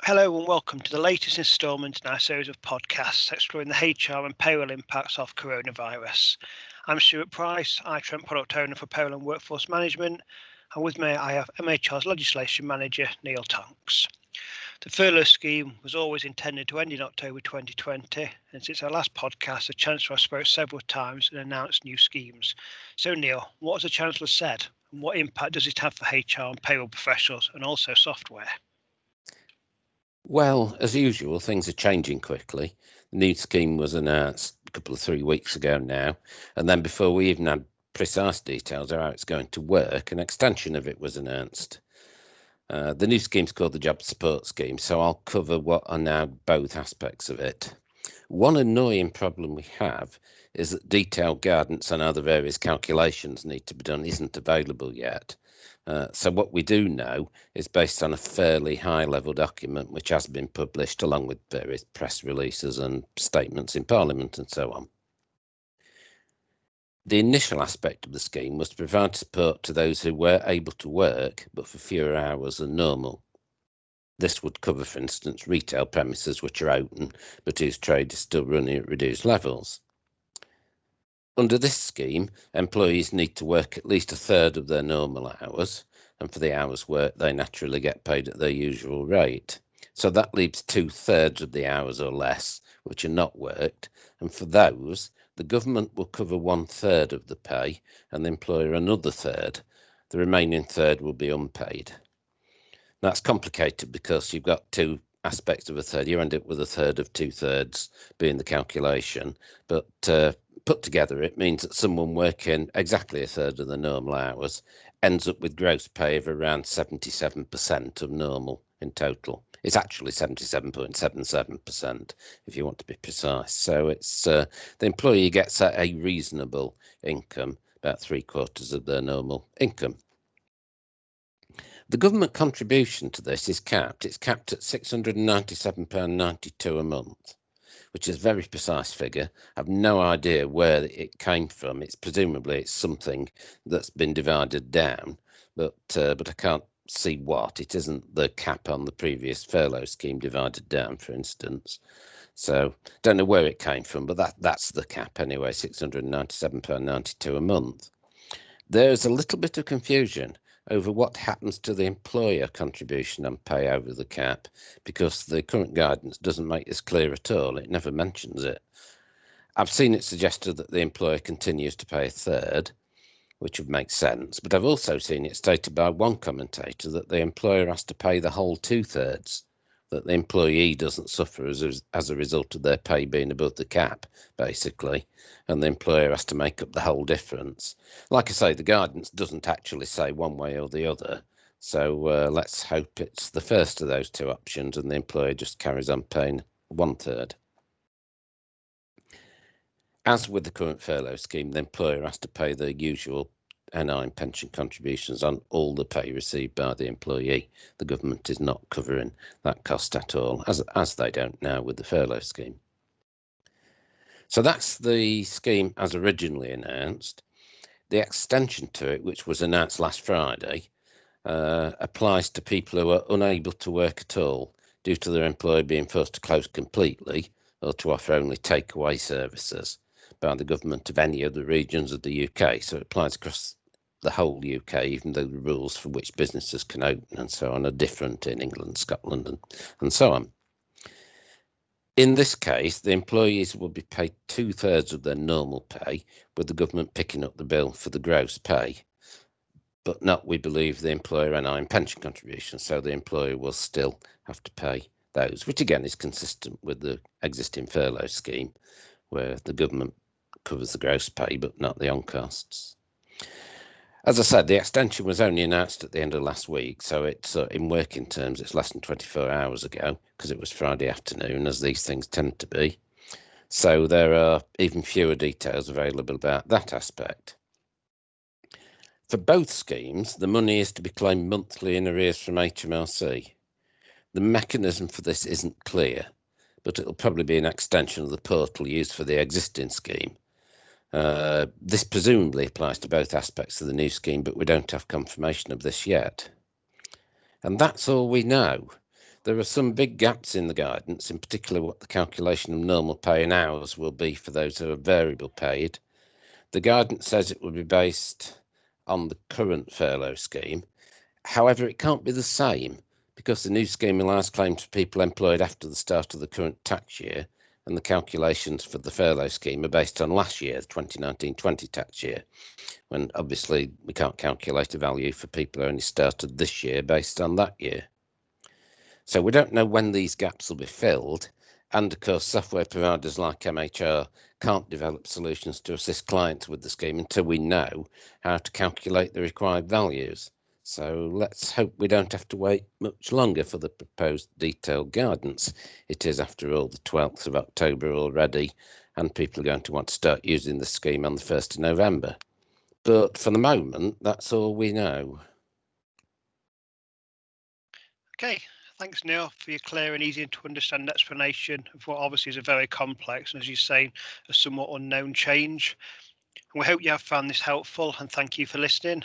Hello and welcome to the latest instalment in our series of podcasts exploring the HR and payroll impacts of coronavirus. I'm Stuart Price, iTrent Product Owner for Payroll and Workforce Management, and with me I have MHR's Legislation Manager, Neil Tonks. The furlough scheme was always intended to end in October 2020, and since our last podcast, the Chancellor has spoke several times and announced new schemes. So Neil, what has the Chancellor said, and what impact does it have for HR and payroll professionals and also software? Well, as usual, things are changing quickly. The new scheme was announced a couple of 3 weeks ago now, and then before we even had precise details of how it's going to work, an extension of it was announced. The new scheme's called the Job Support Scheme, so I'll cover what are now both aspects of it. One annoying problem we have is that detailed guidance on how the various calculations need to be done isn't available yet. So what we do know is based on a fairly high-level document which has been published along with various press releases and statements in Parliament and so on. The initial aspect of the scheme was to provide support to those who were able to work but for fewer hours than normal. This would cover, for instance, retail premises which are open but whose trade is still running at reduced levels. Under this scheme, employees need to work at least a third of their normal hours, and for the hours worked, they naturally get paid at their usual rate. So that leaves 2/3 of the hours or less which are not worked, and for those, the government will cover 1/3 of the pay and the employer another third. The remaining third will be unpaid. That's complicated because you've got two aspects of a third. You end up with a third of 2/3 being the calculation, but put together, it means that someone working exactly a third of the normal hours ends up with gross pay of around 77% of normal in total. It's actually 77.77% if you want to be precise. So it's the employee gets a reasonable income, about 3/4 of their normal income. The government contribution to this is capped. It's capped at £697.92 a month, which is a very precise figure. I have no idea where it came from. Presumably something that's been divided down, but I can't see what. It isn't the cap on the previous furlough scheme divided down, for instance. So don't know where it came from, but that's the cap anyway, £697.92 a month. There's a little bit of confusion over what happens to the employer contribution on pay over the cap, because the current guidance doesn't make this clear at all. It never mentions it. I've seen it suggested that the employer continues to pay a third, which would make sense, but I've also seen it stated by one commentator that the employer has to pay the whole 2/3, that the employee doesn't suffer as a result of their pay being above the cap, basically, and the employer has to make up the whole difference. Like I say, the guidance doesn't actually say one way or the other, so let's hope it's the first of those two options and the employer just carries on paying 1/3. As with the current furlough scheme, the employer has to pay the usual NI and pension contributions on all the pay received by the employee. The government is not covering that cost at all, as they don't now with the furlough scheme. So that's the scheme as originally announced. The extension to it, which was announced last Friday, applies to people who are unable to work at all due to their employer being forced to close completely or to offer only takeaway services by the government of any other regions of the UK. So it applies across the whole UK, even though the rules for which businesses can open and so on are different in England, Scotland, and so on. In this case, the employees will be paid 2/3 of their normal pay, with the government picking up the bill for the gross pay, but not, we believe, the employer NI and pension contributions. So the employer will still have to pay those, which again is consistent with the existing furlough scheme, where the government covers the gross pay but not the on-costs. As I said, the extension was only announced at the end of last week, so it's in working terms, it's less than 24 hours ago, because it was Friday afternoon, as these things tend to be. So there are even fewer details available about that aspect. For both schemes, the money is to be claimed monthly in arrears from HMRC. The mechanism for this isn't clear, but it'll probably be an extension of the portal used for the existing scheme. This presumably applies to both aspects of the new scheme, but we don't have confirmation of this yet. And that's all we know. There are some big gaps in the guidance, in particular what the calculation of normal pay in hours will be for those who are variable paid. The guidance says it will be based on the current furlough scheme. However, it can't be the same because the new scheme allows claims for people employed after the start of the current tax year, and the calculations for the furlough scheme are based on last year, the 2019-20 tax year, when obviously we can't calculate a value for people who only started this year based on that year. So we don't know when these gaps will be filled, and of course software providers like MHR can't develop solutions to assist clients with the scheme until we know how to calculate the required values. So let's hope we don't have to wait much longer for the proposed detailed guidance. It is, after all, the 12th of October already, and people are going to want to start using the scheme on the 1st of November. But for the moment, that's all we know. Okay, thanks Neil for your clear and easy to understand explanation of what obviously is a very complex and, as you say, a somewhat unknown change. And we hope you have found this helpful, and thank you for listening.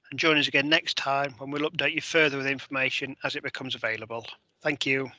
And join us again next time when we'll update you further with information as it becomes available. Thank you.